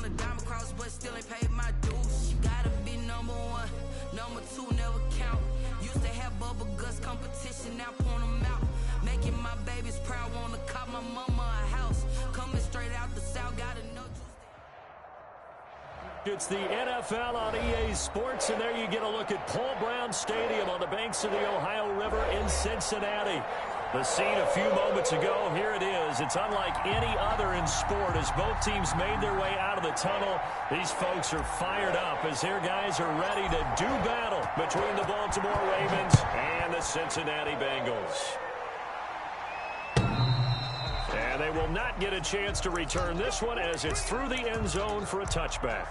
on the diamond cross, but still ain't paid my dues. You gotta be number one, number two never count. Used to have bubble guts competition, now point them out. Making my babies proud, wanna cop my mama a house. Coming straight out the south, gotta know. It's the NFL on EA Sports, and there you get a look at Paul Brown Stadium on the banks of the Ohio River in Cincinnati. The scene a few moments ago, here it is. It's unlike any other in sport as both teams made their way out of the tunnel. These folks are fired up as their guys are ready to do battle between the Baltimore Ravens and the Cincinnati Bengals. And they will not get a chance to return this one as it's through the end zone for a touchback.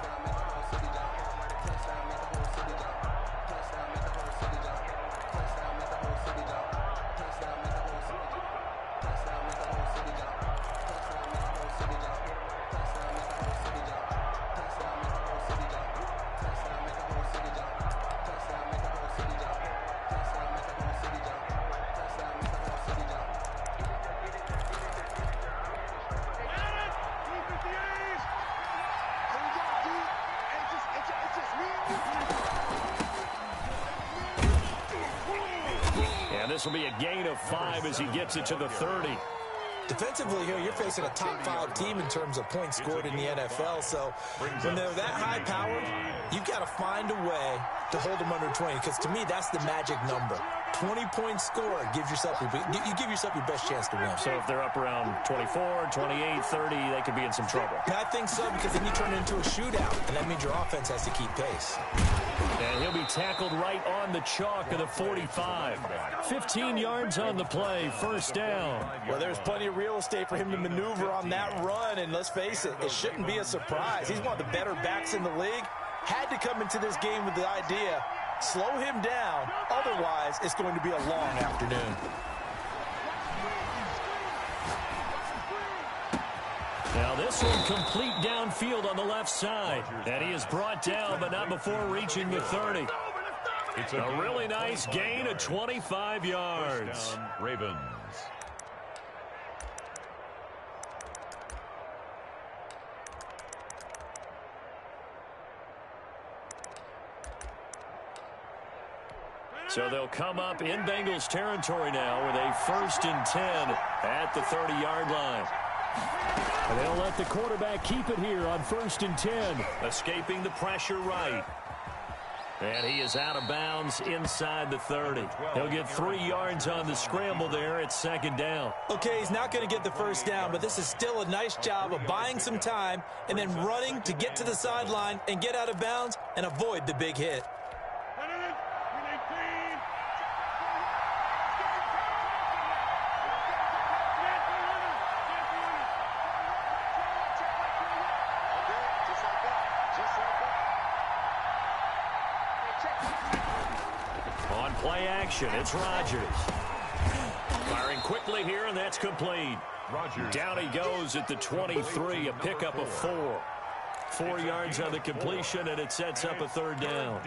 This will be a gain of 5 as he gets it to the 30. Defensively here, you're facing a top-5 team in terms of points scored in the NFL. So when they're that high-powered, you've got to find a way to hold them under 20. Because to me, that's the magic number. 20-point score gives yourself you give yourself your best chance to win. So if they're up around 24, 28, 30, they could be in some trouble. I think so, because then you turn it into a shootout, and that means your offense has to keep pace. And he'll be tackled right on the chalk of the 45. 15 yards on the play, first down. Well, there's plenty of real estate for him to maneuver on that run, and let's face it, it shouldn't be a surprise. He's one of the better backs in the league. Had to come into this game with the idea, slow him down, otherwise it's going to be a long afternoon. Now this one complete downfield on the left side. And he is brought down, but not before reaching the 30. It's a really nice gain of 25 yards. Ravens. So they'll come up in Bengals territory now with a 1st and 10 at the 30-yard line. And they'll let the quarterback keep it here on 1st and 10. Escaping the pressure right. And he is out of bounds inside the 30. He'll get 3 yards on the scramble there at 2nd down. Okay, he's not going to get the 1st down, but this is still a nice job of buying some time and then running to get to the sideline and get out of bounds and avoid the big hit. On play action, it's Rodgers. Firing quickly here, and that's complete. Down he goes at the 23, a pickup of 4. 4 yards on the completion, and it sets up a 3rd down.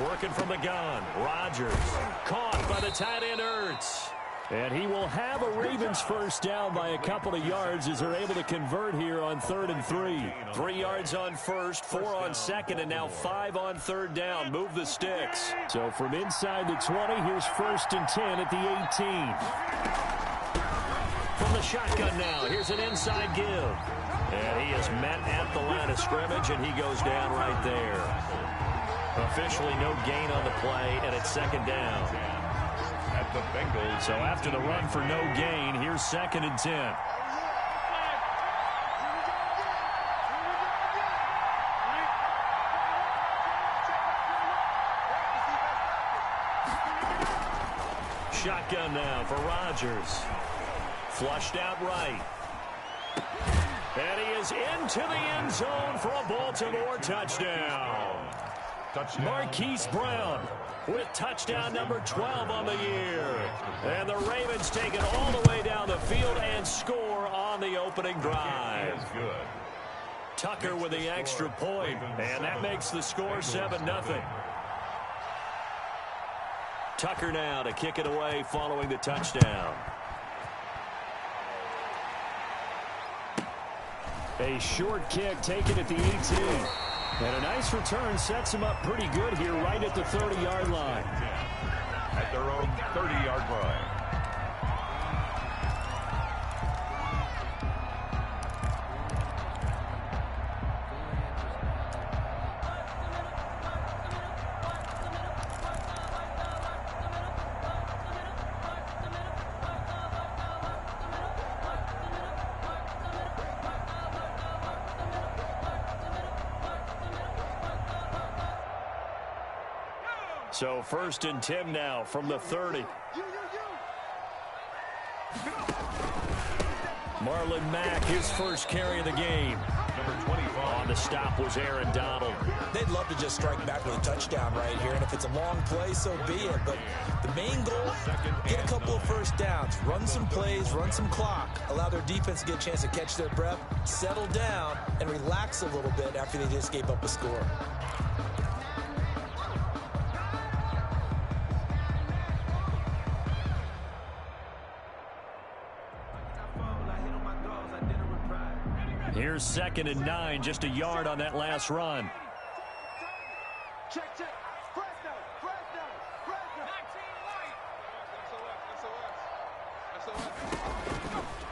Working from the gun, Rodgers caught by the tight end Ertz. And he will have a Ravens 1st down by a couple of yards as they're able to convert here on 3rd and 3. 3 yards on 1st, 4 on 2nd, and now 5 on 3rd down. Move the sticks. So from inside the 20, here's 1st and 10 at the 18. From the shotgun now, here's an inside give. And he is met at the line of scrimmage, and he goes down right there. Officially no gain on the play, and it's 2nd down. At the Bengals. So after the run for no gain, here's 2nd and 10. Shotgun now for Rodgers. Flushed out right. And he is into the end zone for a Baltimore touchdown. Marquise Brown with touchdown number 12 on the year. And the Ravens take it all the way down the field and score on the opening drive. Good. Tucker with the extra point, and that makes the score 7-0. Tucker now to kick it away following the touchdown. A short kick taken at the 18. And a nice return sets him up pretty good here right at the 30-yard line. At their own 30-yard line. So 1st and 10 now from the 30. Marlon Mack, his first carry of the game. Number 25. On the stop was Aaron Donald. They'd love to just strike back with a touchdown right here, and if it's a long play, so be it. But the main goal, get a couple of first downs, run some plays, run some clock, allow their defense to get a chance to catch their breath, settle down, and relax a little bit after they just gave up a score. Here's 2nd and 9, just a yard on that last run. Check.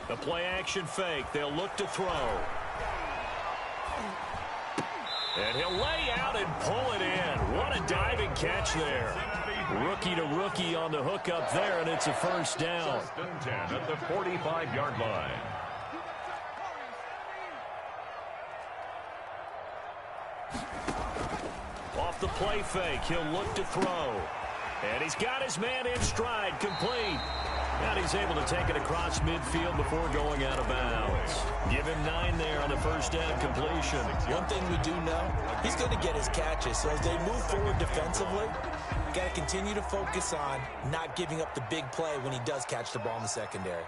The play action fake. They'll look to throw. And he'll lay out and pull it in. What a diving catch there. Rookie to rookie on the hook up there, and it's a first down. 1st and 10 at the 45-yard line. Off the play fake, he'll look to throw. And he's got his man in stride, complete. And he's able to take it across midfield before going out of bounds. Give him 9 there on the first down completion. One thing we do know, he's going to get his catches. So as they move forward defensively, got to continue to focus on not giving up the big play when he does catch the ball in the secondary.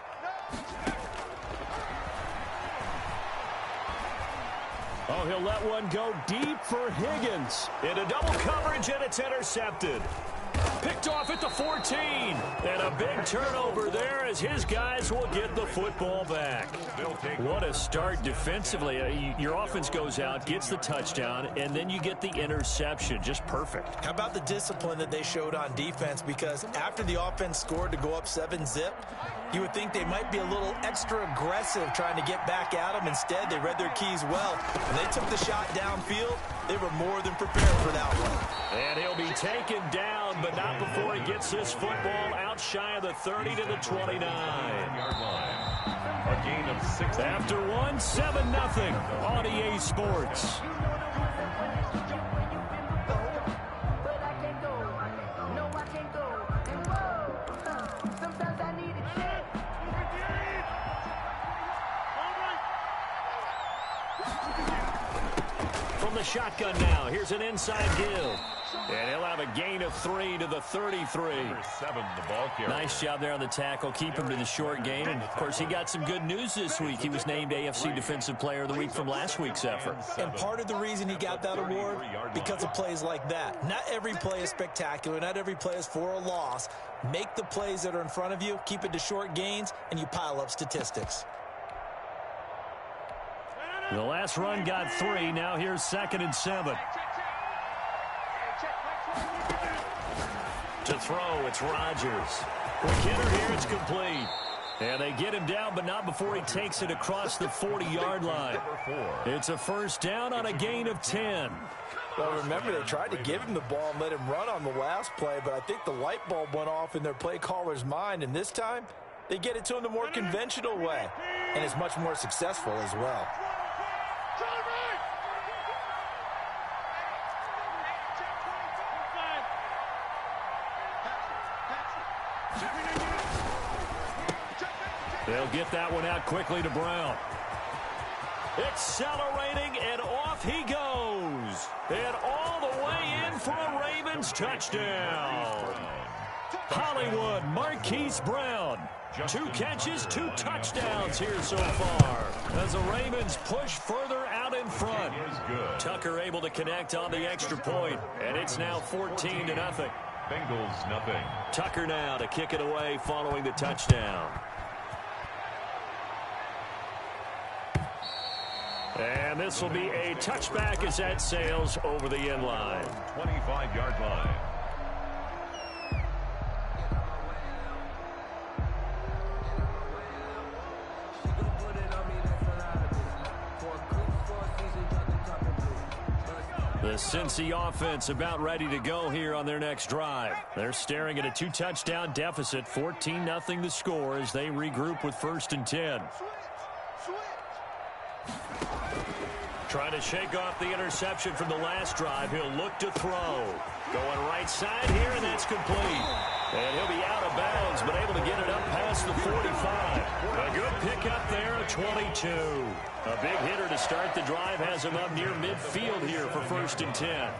Oh, he'll let one go deep for Higgins. Into double coverage, and it's intercepted. Picked off at the 14. And a big turnover there as his guys will get the football back. What a start defensively. Your offense goes out, gets the touchdown, and then you get the interception. Just perfect. How about the discipline that they showed on defense? Because after the offense scored to go up 7-zip, you would think they might be a little extra aggressive trying to get back at them. Instead, they read their keys well. When they took the shot downfield, they were more than prepared for that one. And he'll be taken down, but not before he gets this football out shy of the 30 to the 29. A gain of 6. After 1, 7-0 on EA Sports. The shotgun now. Here's an inside give. And he'll have a gain of 3 to the 33. Number 7, the ball carrier. Nice job there on the tackle. Keep him to the short game. And, of course, he got some good news this week. He was named AFC Defensive Player of the Week from last week's effort. And part of the reason he got that award, because of plays like that. Not every play is spectacular. Not every play is for a loss. Make the plays that are in front of you, keep it to short gains, and you pile up statistics. The last run got 3. Now here's 2nd and 7. To throw, it's Rodgers. For Kidder here, it's complete. And they get him down, but not before he takes it across the 40-yard line. It's a first down on a gain of 10. Well, remember, they tried to give him the ball and let him run on the last play, but I think the light bulb went off in their play caller's mind, and this time they get it to him the more conventional way, and it's much more successful as well. They'll get that one out quickly to Brown. Accelerating, and off he goes. And all the way in for a Ravens touchdown. Hollywood Marquise Brown. 2 catches, 2 touchdowns here so far as the Ravens push further out out in front. Tucker able to connect on the extra point, and it's now 14-0. Bengals nothing. Tucker now to kick it away following the touchdown. And this will be a touchback as that sails over the end line. 25-yard line. The Cincy offense about ready to go here on their next drive. They're staring at a 2-touchdown deficit, 14-0 the score as they regroup with 1st and 10. Trying to shake off the interception from the last drive. He'll look to throw. Going right side here, and that's complete. And he'll be out of bounds, but able to get it up past the 45. A good pickup there, a 22. A big hitter to start the drive has him up near midfield here for 1st and 10.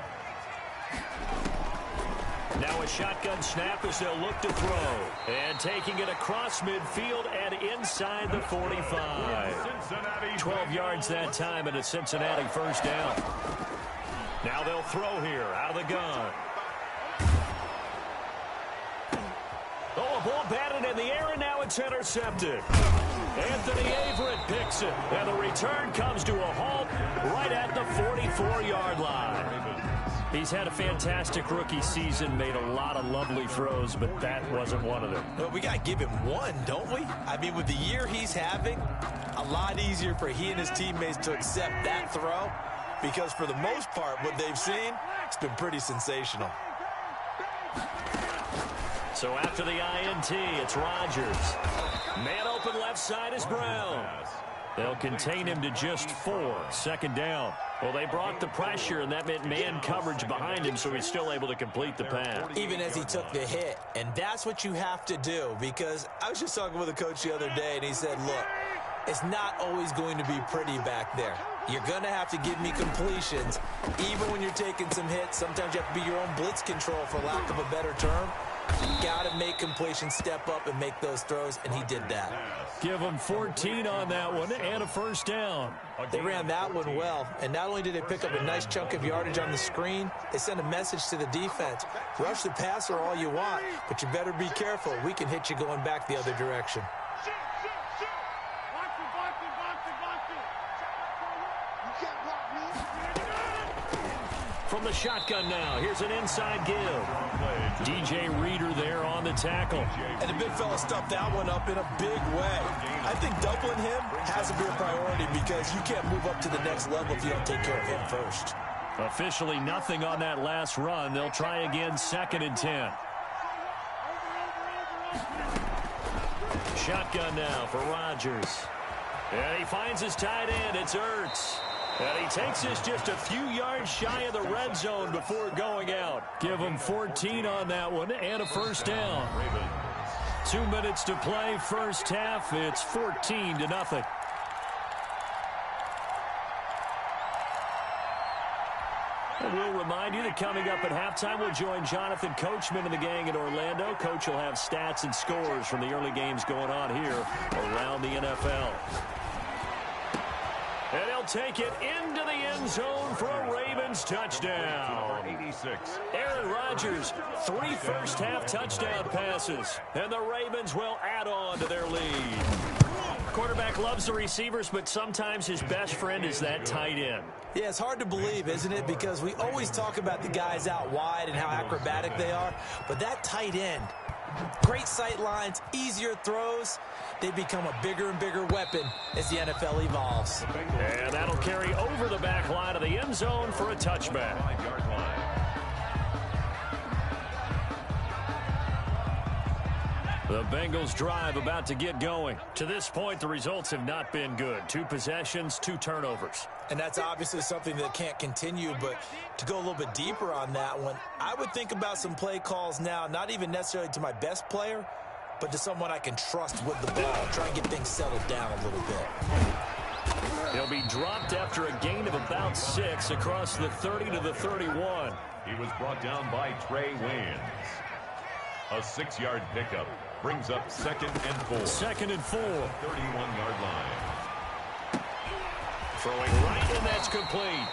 Now a shotgun snap as they'll look to throw. And taking it across midfield and inside the 45. 12 yards that time and a Cincinnati 1st down. Now they'll throw here out of the gun. Oh, a ball batted in the air, and now it's intercepted. Anthony Averett picks it, and the return comes to a halt right at the 44-yard line. He's had a fantastic rookie season, made a lot of lovely throws, but that wasn't one of them. Well, we got to give him one, don't we? I mean, with the year he's having, a lot easier for he and his teammates to accept that throw because for the most part, what they've seen, it's been pretty sensational. So after the INT, it's Rodgers. Man open left side is Brown. They'll contain him to just 4. 2nd down. Well, they brought the pressure, and that meant man coverage behind him, so he's still able to complete the pass. Even as he took the hit, and that's what you have to do, because I was just talking with a coach the other day, and he said, look, it's not always going to be pretty back there. You're going to have to give me completions, even when you're taking some hits. Sometimes you have to be your own blitz control, for lack of a better term. You got to make completions, step up, and make those throws, and he did that. Give him 14 on that one and a 1st down. They ran that one well, and not only did they pick up a nice chunk of yardage on the screen, they sent a message to the defense. Rush the passer all you want, but you better be careful. We can hit you going back the other direction. From the shotgun now, here's an inside give. DJ Reader there on the tackle. And the big fella stuffed that one up in a big way. I think doubling him has to be a priority because you can't move up to the next level if you don't take care of him first. Officially nothing on that last run. They'll try again 2nd and 10. Shotgun now for Rodgers. And he finds his tight end. It's Ertz. And he takes this just a few yards shy of the red zone before going out. Give him 14 on that one and a 1st down. 2 minutes to play, 1st half. It's 14-0. And we'll remind you that coming up at halftime, we'll join Jonathan Coachman and the gang in Orlando. Coach will have stats and scores from the early games going on here around the NFL. And he'll take it into the end zone for a Ravens touchdown. 86. Aaron Rodgers, 3 first-half touchdown passes. And the Ravens will add on to their lead. Quarterback loves the receivers, but sometimes his best friend is that tight end. Yeah, it's hard to believe, isn't it? Because we always talk about the guys out wide and how acrobatic they are. But that tight end, great sight lines, easier throws. They become a bigger and bigger weapon as the NFL evolves. And that'll carry over the back line of the end zone for a touchback. 5-yard line. The Bengals drive about to get going. To this point, the results have not been good. 2 possessions, 2 turnovers. And that's obviously something that can't continue, but to go a little bit deeper on that one, I would think about some play calls now, not even necessarily to my best player, but to someone I can trust with the ball. Try and get things settled down a little bit. He'll be dropped after a gain of about 6 across the 30 to the 31. He was brought down by Trey Waynes. A 6-yard pickup brings up 2nd and 4. 2nd and 4. 31-yard line. Throwing right and that's complete.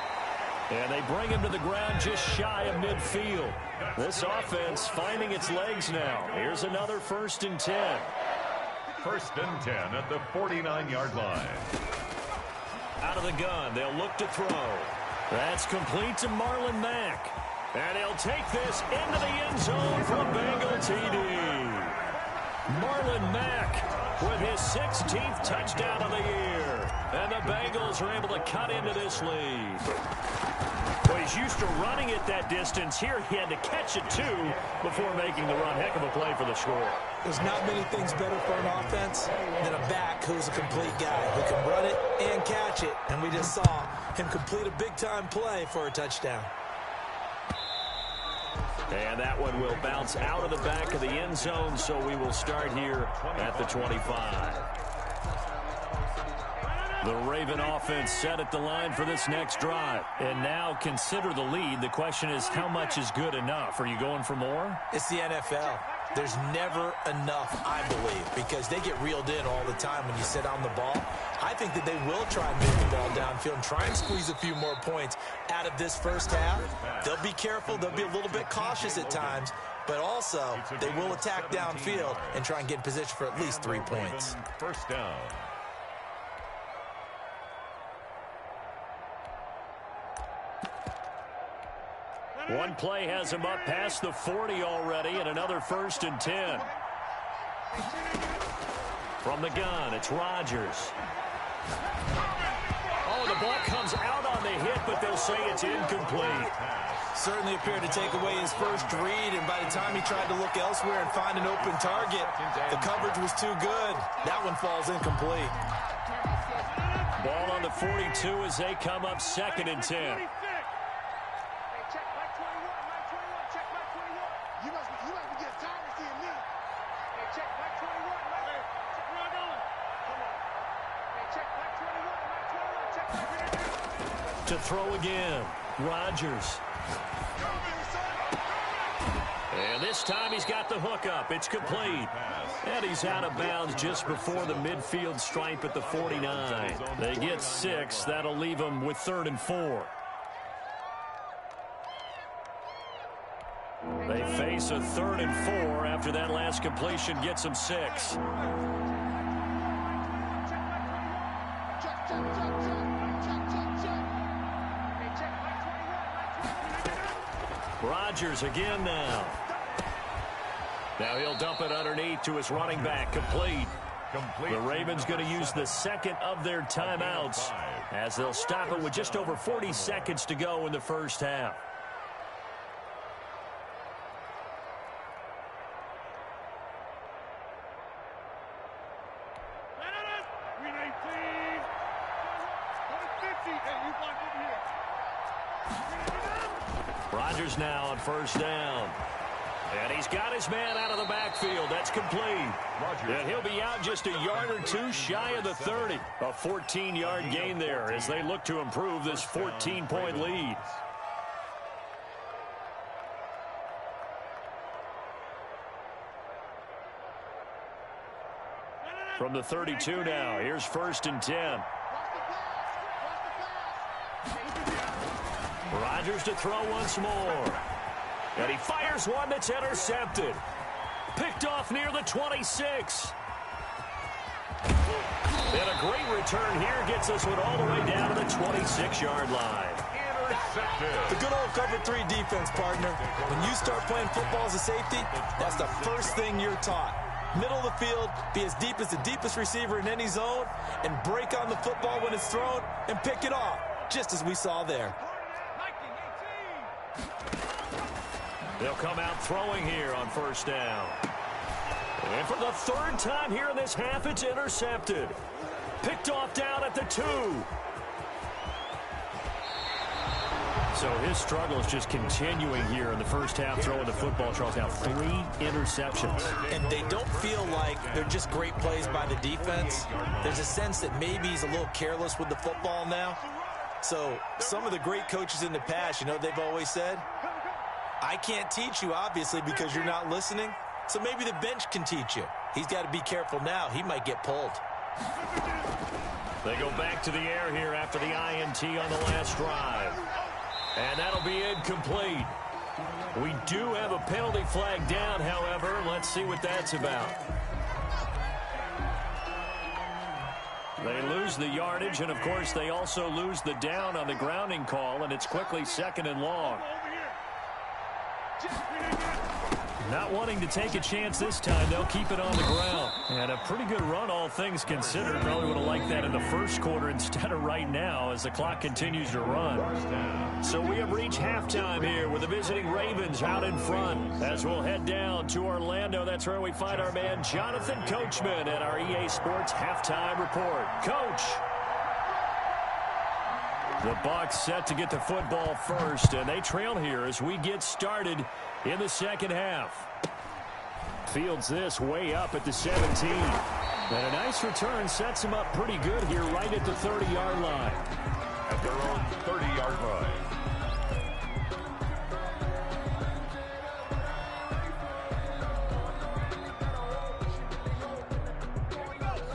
And they bring him to the ground just shy of midfield. This offense finding its legs now. Here's another 1st and 10. 1st and 10 at the 49-yard line. Out of the gun, they'll look to throw. That's complete to Marlon Mack. And he'll take this into the end zone for a Bengal TD. Marlon Mack with his 16th touchdown of the year. And the Bengals are able to cut into this lead. Well, he's used to running it that distance. Here he had to catch it, too, before making the run. Heck of a play for the score. There's not many things better for an offense than a back who's a complete guy who can run it and catch it. And we just saw him complete a big-time play for a touchdown. And that one will bounce out of the back of the end zone, so we will start here at the 25. The Raven offense set at the line for this next drive. And now consider the lead. The question is, how much is good enough? Are you going for more? It's the NFL. There's never enough, I believe, because they get reeled in all the time when you sit on the ball. I think that they will try and move the ball downfield and try and squeeze a few more points out of this first half. They'll be careful. They'll be a little bit cautious at times, but also they will attack downfield and try and get in position for at least 3 points. 1st down. One play has him up past the 40 already, and another 1st and 10. From the gun, it's Rodgers. Oh, the ball comes out on the hit, but they'll say it's incomplete. Certainly appeared to take away his first read, and by the time he tried to look elsewhere and find an open target, the coverage was too good. That one falls incomplete. Ball on the 42 as they come up 2nd and 10. To throw again, Rodgers. And this time he's got the hook up. It's complete. And he's out of bounds just before the midfield stripe at the 49. They get 6. That'll leave them with 3rd and 4. They face a 3rd and 4 after that last completion gets them 6. Rodgers again now. Now he'll dump it underneath to his running back. Complete. The Ravens going to use the 2nd of their timeouts as they'll stop it with just over 40 seconds to go in the first half. Rodgers now on 1st down. And he's got his man out of the backfield. That's complete. And he'll be out just a yard or two shy of the 30. A 14-yard gain there as they look to improve this 14-point lead. From the 32 now, here's 1st and 10. Rodgers to throw once more. And he fires one that's intercepted. Picked off near the 26. And a great return here gets us one all the way down to the 26-yard line. Intercepted. The good old cover 3 defense, partner. When you start playing football as a safety, that's the first thing you're taught. Middle of the field, be as deep as the deepest receiver in any zone, and break on the football when it's thrown and pick it off, just as we saw there. They'll come out throwing here on 1st down. And for the 3rd time here in this half, it's intercepted. Picked off down at the 2. So his struggle is just continuing here in the first half, throwing the football. Charles, now 3 interceptions. And they don't feel like they're just great plays by the defense. There's a sense that maybe he's a little careless with the football now. So some of the great coaches in the past, you know, they've always said, I can't teach you, obviously, because you're not listening. So maybe the bench can teach you. He's got to be careful now. He might get pulled. They go back to the air here after the INT on the last drive. And that'll be incomplete. We do have a penalty flag down, however. Let's see what that's about. They lose the yardage, and, of course, they also lose the down on the grounding call, and it's quickly 2nd and long. Not wanting to take a chance this time, they'll keep it on the ground. And a pretty good run, all things considered. Probably would have liked that in the first quarter instead of right now as the clock continues to run. So we have reached halftime here with the visiting Ravens out in front. As we'll head down to Orlando, that's where we find our man Jonathan Coachman at our EA Sports Halftime Report. Coach! The Bucs set to get the football first, and they trail here as we get started in the second half. Fields this way up at the 17. And a nice return sets him up pretty good here right at the 30-yard line. At their own 30-yard line.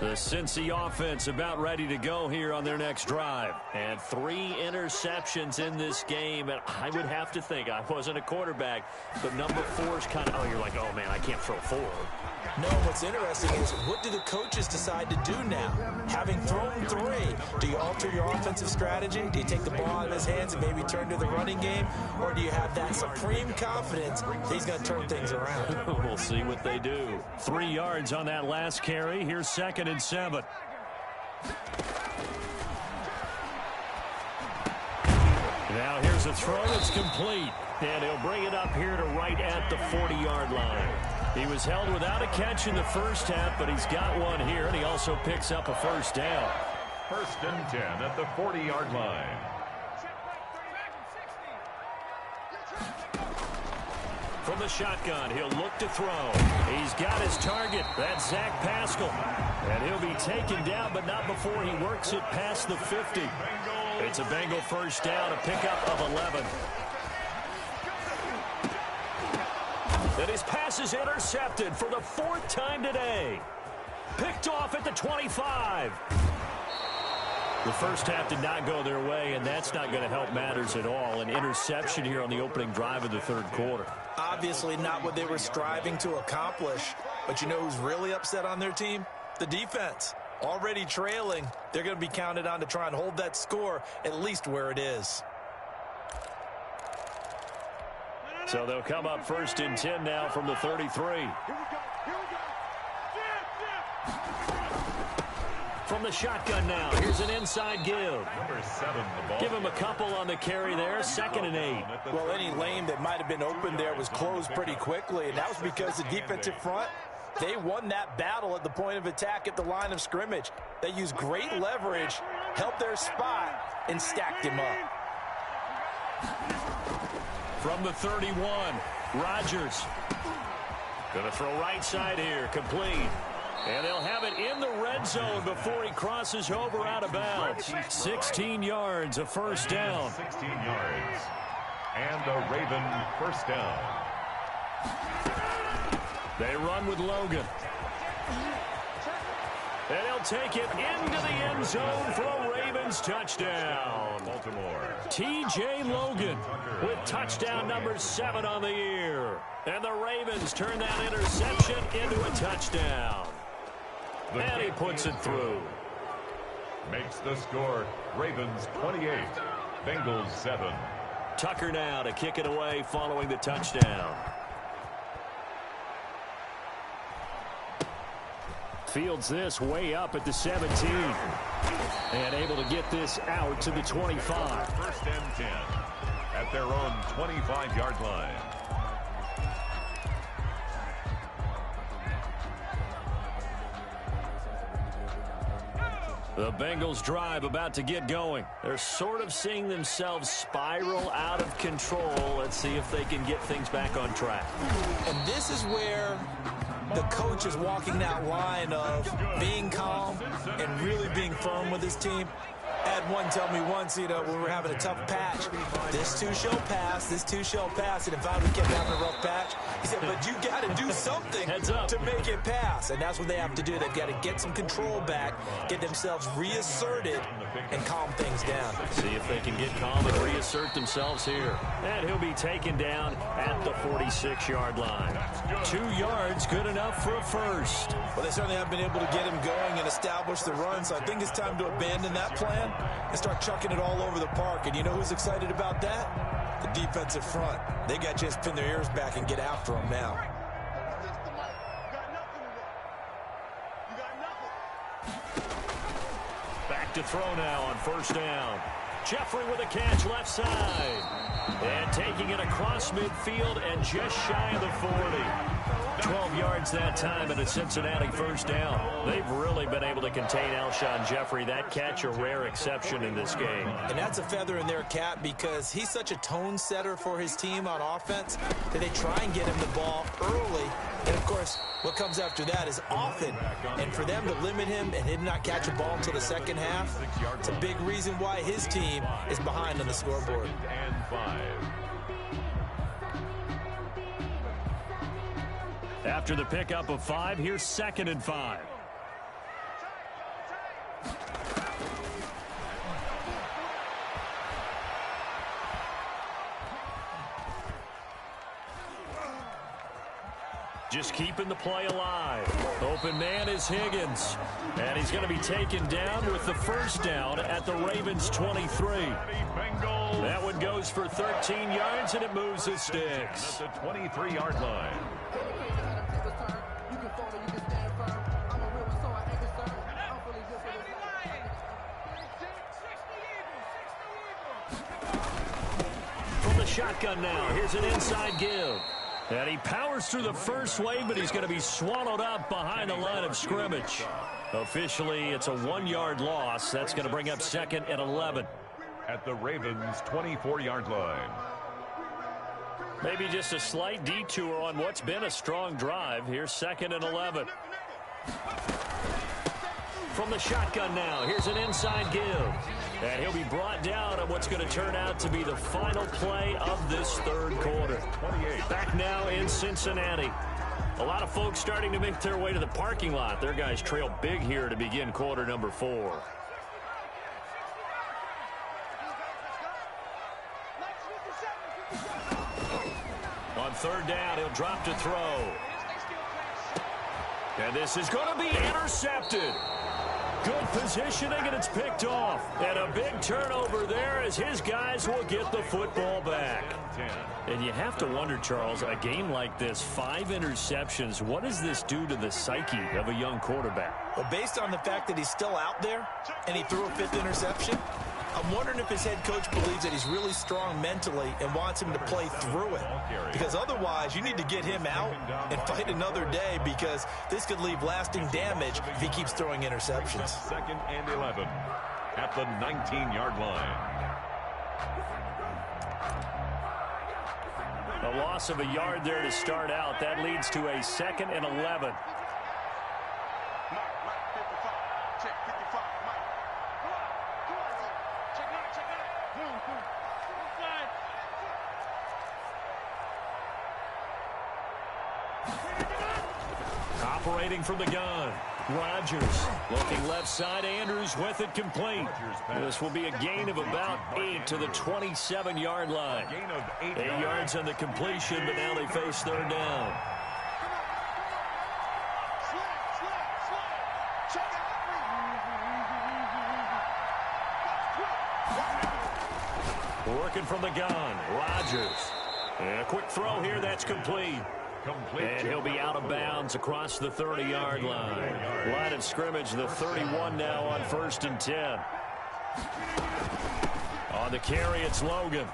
The Cincy offense about ready to go here on their next drive. And 3 interceptions in this game. And I would have to think, I wasn't a quarterback, but number 4 is kind of, oh, you're like, oh, man, I can't throw 4. No, what's interesting is what do the coaches decide to do now? Having thrown 3, do you alter your offensive strategy? Do you take the ball out of his hands and maybe turn to the running game? Or do you have that supreme confidence that he's going to turn things around? We'll see what they do. 3 yards on that last carry. Here's 2nd and 7. Now here's a throw that's complete. And he'll bring it up here to right at the 40-yard line. He was held without a catch in the first half, but he's got one here, and he also picks up a first down. 1st and 10 at the 40-yard line. From the shotgun, he'll look to throw. He's got his target. That's Zach Pascal. And he'll be taken down, but not before he works it past the 50. It's a Bengal first down, a pickup of 11. And his pass is intercepted for the 4th time today. Picked off at the 25. The first half did not go their way, and that's not going to help matters at all. An interception here on the opening drive of the 3rd quarter. Obviously not what they were striving to accomplish. But you know who's really upset on their team? The defense. Already trailing. They're going to be counted on to try and hold that score at least where it is. So they'll come up 1st and 10 now from the 33. From the shotgun now, here's an inside give. Number 7, the ball. Give him a couple on the carry there, 2nd and 8. Well, any lane that might have been open there was closed pretty quickly, and that was because the defensive front, they won that battle at the point of attack at the line of scrimmage. They used great leverage, helped their spot, and stacked him up. From the 31, Rodgers. Going to throw right side here, complete. And they'll have it in the red zone before he crosses over out of bounds. 16 yards, a first down. 16 yards. And a Raven first down. They run with Logan. And he'll take it into the end zone for a Ravens touchdown. Baltimore. T.J. Logan with touchdown number 7 on the year. And the Ravens turn that interception into a touchdown. And he puts it through. Makes the score Ravens 28, Bengals 7. Tucker now to kick it away following the touchdown. Fields this way up at the 17. And able to get this out to the 25. 1st and 10 at their own 25-yard line. The Bengals drive about to get going. They're sort of seeing themselves spiral out of control. Let's see if they can get things back on track. And this is where the coach is walking that line of being calm and really being firm with his team. Had one tell me once, when we were having a tough patch, this too shall pass, this too shall pass. And if I would kept having a rough patch, he said, but you got to do something to make it pass. And that's what they have to do. They've got to get some control back, get themselves reasserted, and calm things down. See if they can get calm and reassert themselves here. And he'll be taken down at the 46-yard line. 2 yards, good enough for a first. Well, they certainly have been able to get him going and establish the run, so I think it's time to abandon that plan and start chucking it all over the park. And you know who's excited about that? The defensive front. They got to just pin their ears back and get after him now. Back to throw now on first down. Jeffrey with a catch left side. And taking it across midfield and just shy of the 40. 12 yards that time and a Cincinnati first down. They've really been able to contain Alshon Jeffrey. That catch a rare exception in this game. And that's a feather in their cap because he's such a tone setter for his team on offense that they try and get him the ball early. And, of course, what comes after that is often. And for them to limit him and him not catch a ball until the second half, it's a big reason why his team is behind on the scoreboard. After the pickup of 5, here's 2nd and 5. Just keeping the play alive. Open man is Higgins. And he's going to be taken down with the first down at the Ravens 23. That one goes for 13 yards, and it moves the sticks. At the 23-yard line. From the shotgun now, here's an inside give. And he powers through the first wave, but he's going to be swallowed up behind the line of scrimmage. Officially, it's a 1-yard loss. That's going to bring up 2nd and 11. At the Ravens' 24-yard line. Maybe just a slight detour on what's been a strong drive. Here's 2nd and 11. From the shotgun now, here's an inside give. And he'll be brought down on what's going to turn out to be the final play of this third quarter. Back now in Cincinnati. A lot of folks starting to make their way to the parking lot. Their guys trail big here to begin quarter number 4. On third down, he'll drop to throw. And this is going to be intercepted. Good positioning, and it's picked off. And a big turnover there as his guys will get the football back. And you have to wonder, Charles, a game like this, 5 interceptions, what does this do to the psyche of a young quarterback? Well, based on the fact that he's still out there and he threw a 5th interception, I'm wondering if his head coach believes that he's really strong mentally and wants him to play through it. Because otherwise, you need to get him out and fight another day because this could leave lasting damage if he keeps throwing interceptions. 2nd and 11 at the 19-yard line. A loss of a yard there to start out. That leads to a 2nd and 11. Operating from the gun, Rodgers looking left side. Andrews with it complete. This will be a gain of about 8 to the 27-yard line. 8 yards on the completion, but now they face third down. Working from the gun, Rodgers. And a quick throw here, that's complete. And he'll be out of bounds across the 30-yard line. Line of scrimmage, the 31 now on 1st and 10. On the carry, it's Logan.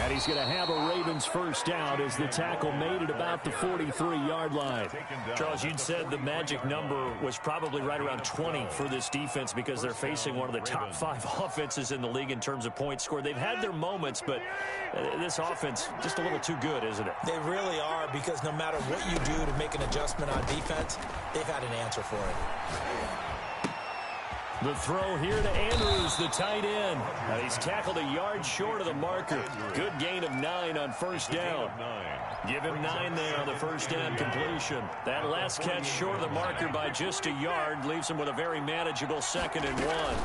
And he's going to have a Ravens first down as the tackle made at about the 43-yard line. Charles, you'd said the magic number was probably right around 20 for this defense because they're facing one of the top 5 offenses in the league in terms of points scored. They've had their moments, but this offense just a little too good, isn't it? They really are, because no matter what you do to make an adjustment on defense, they've had an answer for it. The throw here to Andrews, the tight end. Now he's tackled a yard short of the marker. Good gain of 9 on first down. Give him 9 there on the first down completion. That last catch short of the marker by just a yard leaves him with a very manageable 2nd and 1.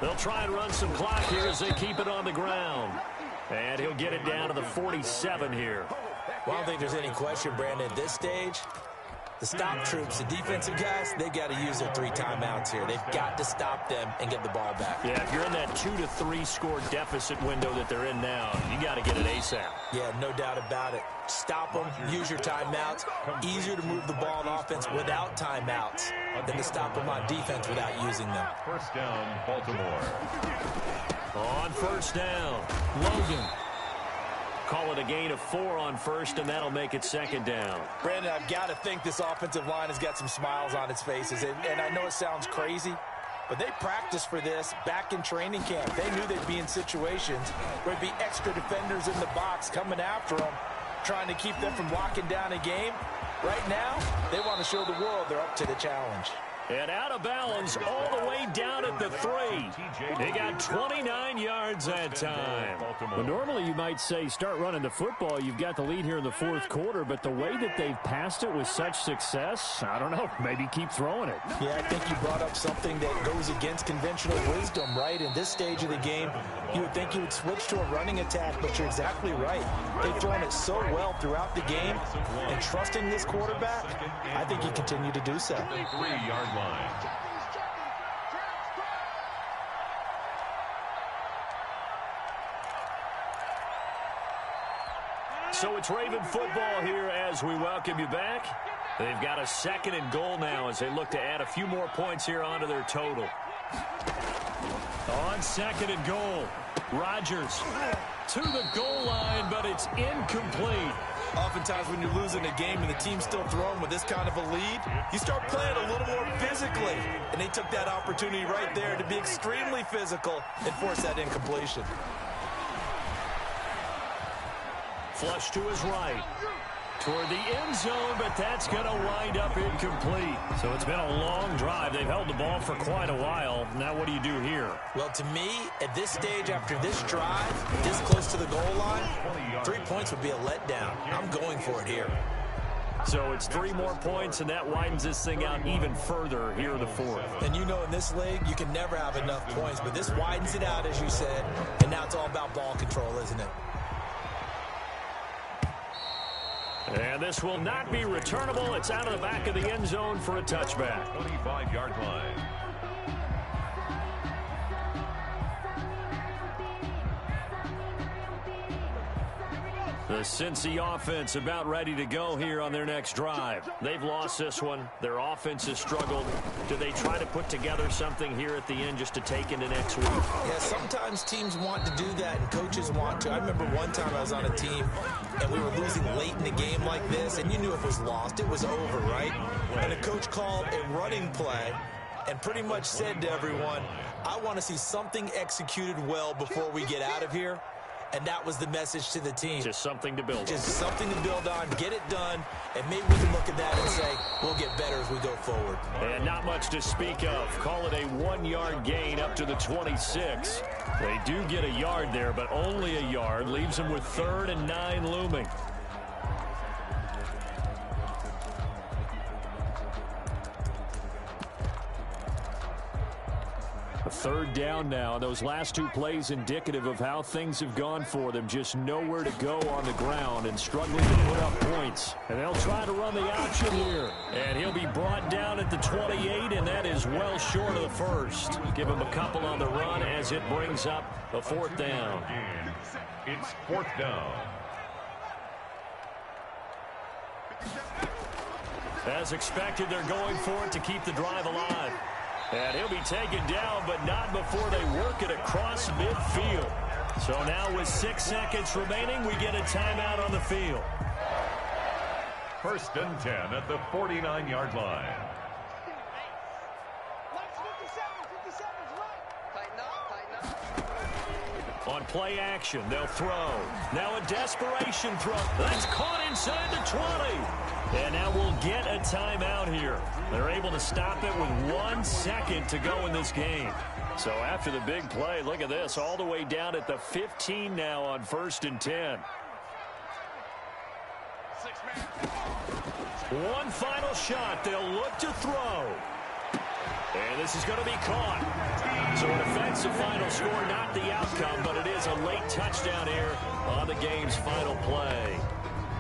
They'll try and run some clock here as they keep it on the ground. And he'll get it down to the 47 here. Well, I don't think there's any question, Brandon, at this stage. The stop troops, the defensive guys, they've got to use their 3 timeouts here. They've got to stop them and get the ball back. Yeah, if you're in that 2 to 3 score deficit window that they're in now, you got to get it ASAP. Yeah, no doubt about it. Stop them, use your timeouts. Easier to move the ball on offense without timeouts than to stop them on defense without using them. First down, Baltimore. On first down, Logan. Call it a gain of 4 on first, and that'll make it 2nd down. Brandon, I've got to think this offensive line has got some smiles on its faces. And I know it sounds crazy, but they practiced for this back in training camp. They knew they'd be in situations where there'd be extra defenders in the box coming after them, trying to keep them from locking down a game. Right now, they want to show the world they're up to the challenge. And out of bounds all the way down at the 3. They got 29 yards that time. Well, normally you might say start running the football. You've got the lead here in the 4th quarter, but the way that they've passed it with such success, I don't know, maybe keep throwing it. Yeah, I think you brought up something that goes against conventional wisdom, right? In this stage of the game, you would think you would switch to a running attack, but you're exactly right. They've thrown it so well throughout the game, and trusting this quarterback, I think you continue to do so. 3-yard line. So it's Raven football here as we welcome you back. They've got a 2nd and goal now as they look to add a few more points here onto their total. On 2nd and goal, Rodgers to the goal line, but it's incomplete. Oftentimes when you're losing a game and the team's still throwing with this kind of a lead, you start playing a little more physically. And they took that opportunity right there to be extremely physical and force that incompletion. Flush to his right. Toward the end zone, but that's going to wind up incomplete. So it's been a long drive. They've held the ball for quite a while. Now what do you do here? Well, to me, at this stage, after this drive, this close to the goal line, 3 points would be a letdown. I'm going for it here. So it's 3 more points, and that widens this thing out even further here in the 4th. And you know in this league, you can never have enough points, but this widens it out, as you said, and now it's all about ball control, isn't it? And this will not be returnable. It's out of the back of the end zone for a touchback. 25-yard line. The Cincy offense about ready to go here on their next drive. They've lost this one. Their offense has struggled. Do they try to put together something here at the end just to take into next week? Yeah, sometimes teams want to do that and coaches want to. I remember one time I was on a team and we were losing late in the game like this, and you knew if it was lost, it was over, right? And the coach called a running play and pretty much said to everyone, I want to see something executed well before we get out of here. And that was the message to the team. Just something to build on. Just something to build on, get it done, and maybe we can look at that and say, we'll get better as we go forward. And not much to speak of. Call it a 1-yard gain up to the 26. They do get a yard there, but only a yard. Leaves them with 3rd and 9 looming. A 3rd down now. Those last 2 plays indicative of how things have gone for them. Just nowhere to go on the ground and struggling to put up points. And they'll try to run the option here. And he'll be brought down at the 28, and that is well short of the first. Give him a couple on the run as it brings up a 4th down. It's 4th down. As expected, they're going for it to keep the drive alive. And he'll be taken down, but not before they work it across midfield. So now with 6 seconds remaining, we get a timeout on the field. 1st and 10 at the 49-yard line. On play action, they'll throw. Now a desperation throw. That's caught inside the 20. And now we'll get a timeout here. They're able to stop it with 1 second to go in this game. So after the big play, look at this, all the way down at the 15 now on 1st and 10. One final shot. They'll look to throw. And this is going to be caught. So it affects the final score, not the outcome, but it is a late touchdown here on the game's final play.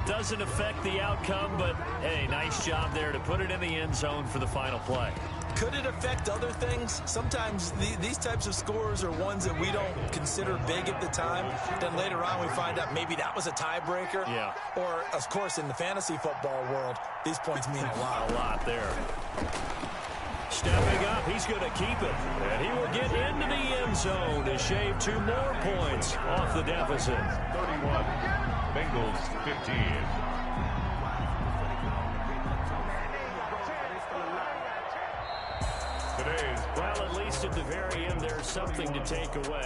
Doesn't affect the outcome, but, hey, nice job there to put it in the end zone for the final play. Could it affect other things? Sometimes these types of scores are ones that we don't consider big at the time. Then later on we find out maybe that was a tiebreaker. Yeah. Or, of course, in the fantasy football world, these points mean a lot. A lot there. Stepping up, he's going to keep it. And he will get into the end zone to shave 2 more points off the deficit. 31, Bengals 15. Well, at least at the very end, there's something to take away.